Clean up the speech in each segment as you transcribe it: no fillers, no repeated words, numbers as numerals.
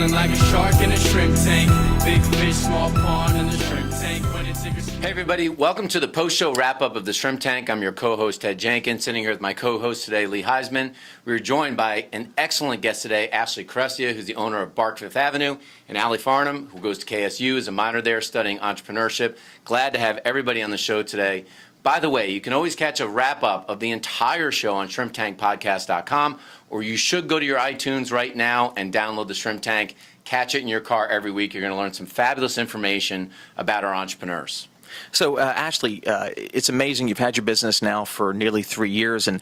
Swimming like a shark in a shrimp tank. Big fish, small pond in the shrimp tank. When it's Hey everybody, welcome to the post-show wrap-up of the Shrimp Tank. I'm your co-host Ted Jenkins, sitting here with my co-host today, Lee Heisman. We were joined by an excellent guest today, Daniele Carestia, who's the owner of Buckhead Fifth Avenue, and Allie Farnham, who goes to KSU, is a minor there studying entrepreneurship. Glad to have everybody on the show today. By the way, you can always catch a wrap-up of the entire show on shrimptankpodcast.com, or you should go to your iTunes right now and download the Shrimp Tank. Catch it in your car every week. You're going to learn some fabulous information about our entrepreneurs. So, Ashley, it's amazing. You've had your business now for nearly 3 years, and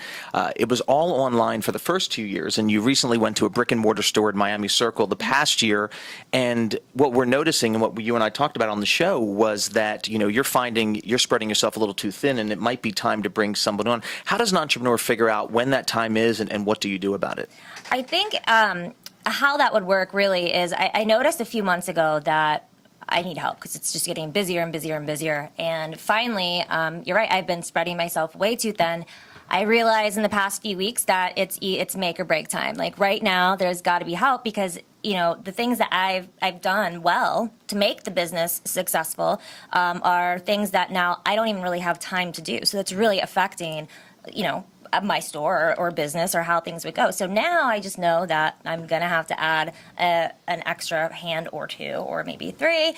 it was all online for the first 2 years, and you recently went to a brick-and-mortar store in Miami Circle the past year, and what we're noticing and what you and I talked about on the show was that, you know, you're finding you're spreading yourself a little too thin, and it might be time to bring someone on. How does an entrepreneur figure out when that time is, and what do you do about it? I think how that would work really is I noticed a few months ago that I need help because it's just getting busier and busier and busier. And finally, you're right, I've been spreading myself way too thin. I realized in the past few weeks that it's make or break time. Like right now, there's got to be help because, you know, the things that I've done well to make the business successful are things that now I don't even really have time to do. So that's really affecting, you know, my store or business or how things would go. So now I just know that I'm going to have to add an extra hand or two or maybe three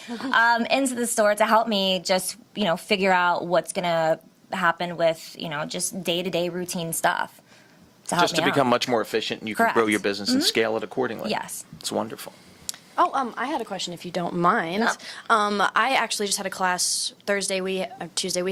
into the store to help me just, you know, figure out what's going to happen with, you know, just day-to-day routine stuff. Just to become much more efficient, and you can grow your business and scale it accordingly. Yes. It's wonderful. Oh, I had a question if you don't mind. No. I actually just had a class Tuesday. We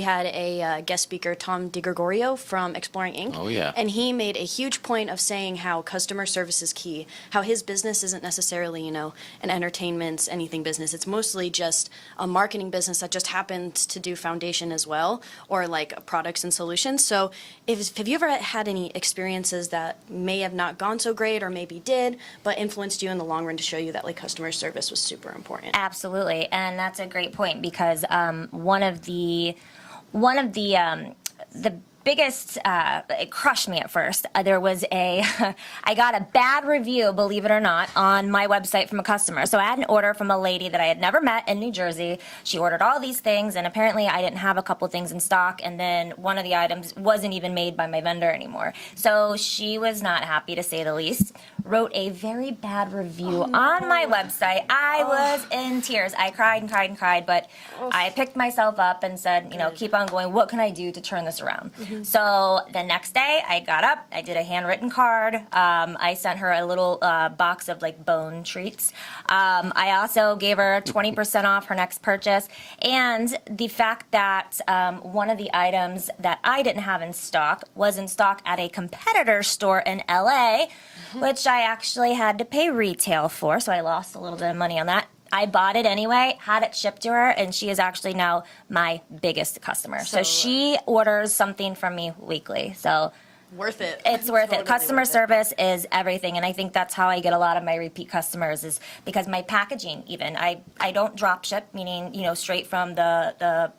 had a guest speaker, Tom DiGregorio from Exploring Inc. Oh, yeah. And he made a huge point of saying how customer service is key, how his business isn't necessarily, you know, an entertainment, anything business. It's mostly just a marketing business that just happens to do foundation as well, or like products and solutions. So have you ever had any experiences that may have not gone so great or maybe did, but influenced you in the long run to show you that like customer service was super important? Absolutely, and that's a great point because one of the biggest, it crushed me at first. There was I got a bad review, believe it or not, on my website from a customer. So I had an order from a lady that I had never met in New Jersey. She ordered all these things, and apparently I didn't have a couple things in stock, and then one of the items wasn't even made by my vendor anymore. So she was not happy, to say the least. Wrote a very bad review on my website. I was in tears. I cried and cried and cried, but I picked myself up and said, you know, keep on going. What can I do to turn this around? So the next day, I got up, I did a handwritten card. I sent her a little box of like bone treats. I also gave her 20% off her next purchase. And the fact that one of the items that I didn't have in stock was in stock at a competitor store in LA, which I actually had to pay retail for. So I lost a little bit of money on that. I bought it anyway, had it shipped to her, and she is actually now my biggest customer. So she orders something from me weekly. So Worth it. it's worth Totally it. Customer worth it. service is everything, and I think that's how I get a lot of my repeat customers is because my packaging even. I don't drop ship, meaning, you know, straight from the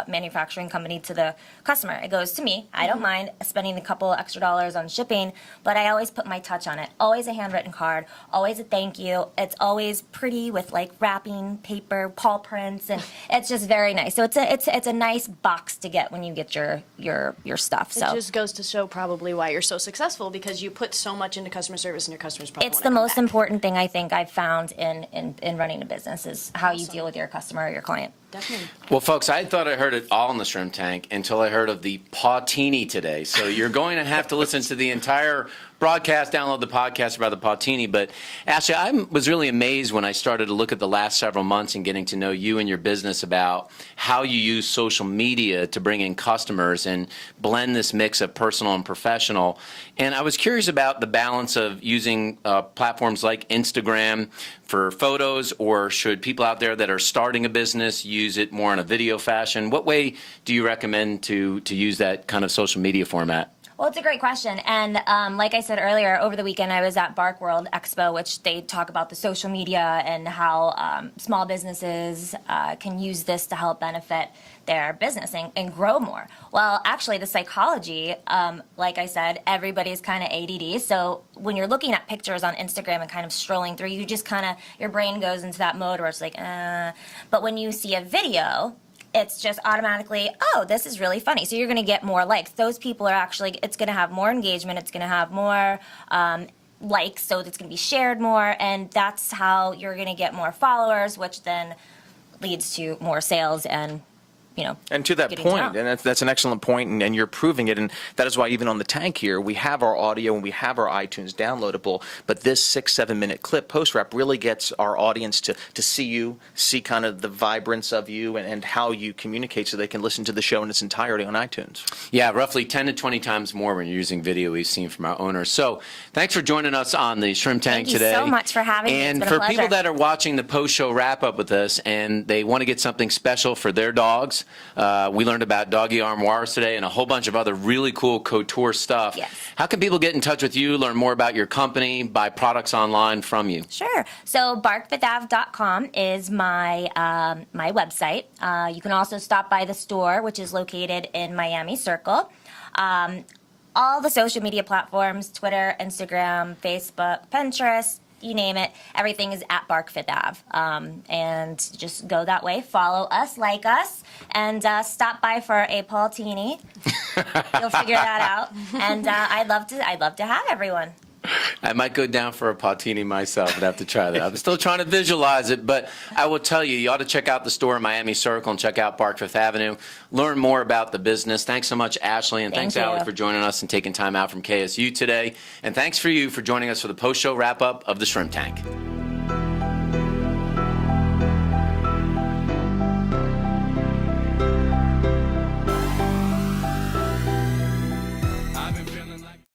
manufacturing company to the customer. It goes to me. I don't mind spending a couple extra dollars on shipping, but I always put my touch on it. Always a handwritten card, always a thank you. It's always pretty with like wrapping paper, paw prints, and it's just very nice. So it's a nice box to get when you get your stuff. So It just goes to show probably why you're so successful, because you put so much into customer service and your customers probably it's wanna the come most back. important thing I think I've found in running a business is how you deal with your customer or your client. Definitely. Well, folks, I thought I heard it all in the Shrimp Tank until I heard of the Pautini today. So you're going to have to listen to the entire broadcast, download the podcast about the Pautini. But Ashley, I was really amazed when I started to look at the last several months and getting to know you and your business about how you use social media to bring in customers and blend this mix of personal and professional. And I was curious about the balance of using platforms like Instagram for photos, or should people out there that are starting a business use it more in a video fashion? What way do you recommend to use that kind of social media format? Well, it's a great question. And like I said earlier, over the weekend, I was at Bark World Expo, which they talk about the social media and how small businesses can use this to help benefit their business and grow more. Well, actually, the psychology, like I said, everybody's kind of ADD. So when you're looking at pictures on Instagram and kind of strolling through, you just kind of, your brain goes into that mode where it's like, But when you see a video, it's just automatically, oh, this is really funny. So you're going to get more likes. Those people are actually, it's going to have more engagement. It's going to have more likes, so it's going to be shared more. And that's how you're going to get more followers, which then leads to more sales and, you know, And to that getting to point, know. and that's an excellent point, and you're proving it, and that is why even on the tank here, we have our audio and we have our iTunes downloadable, but this 6-7 minute clip post-wrap really gets our audience to see you, see kind of the vibrance of you and how you communicate so they can listen to the show in its entirety on iTunes. Yeah, roughly 10 to 20 times more when you're using video we've seen from our owners. So thanks for joining us on the Shrimp Tank Thank you today. so much for having me. It's And been a for pleasure. people that are watching the post-show wrap-up with us and they want to get something special for their dogs, we learned about doggy armoires today and a whole bunch of other really cool couture stuff. Yes. How can people get in touch with you, learn more about your company, buy products online from you? Sure. So barkfifthave.com is my my website. You can also stop by the store, which is located in Miami Circle. All the social media platforms, Twitter, Instagram, Facebook, Pinterest, you name it, everything is at Bark Fifth Ave. And just go that way, follow us, like us, and stop by for a Paultini. You'll figure that out. And I'd love to have everyone. I might go down for a Pautini myself. I'd have to try that. I'm still trying to visualize it, but I will tell you, you ought to check out the store in Miami Circle and check out Bark Fifth Avenue. Learn more about the business. Thanks so much, Ashley, and thanks, Thank you. Allie, for joining us and taking time out from KSU today. And thanks for you for joining us for the post-show wrap-up of the Shrimp Tank.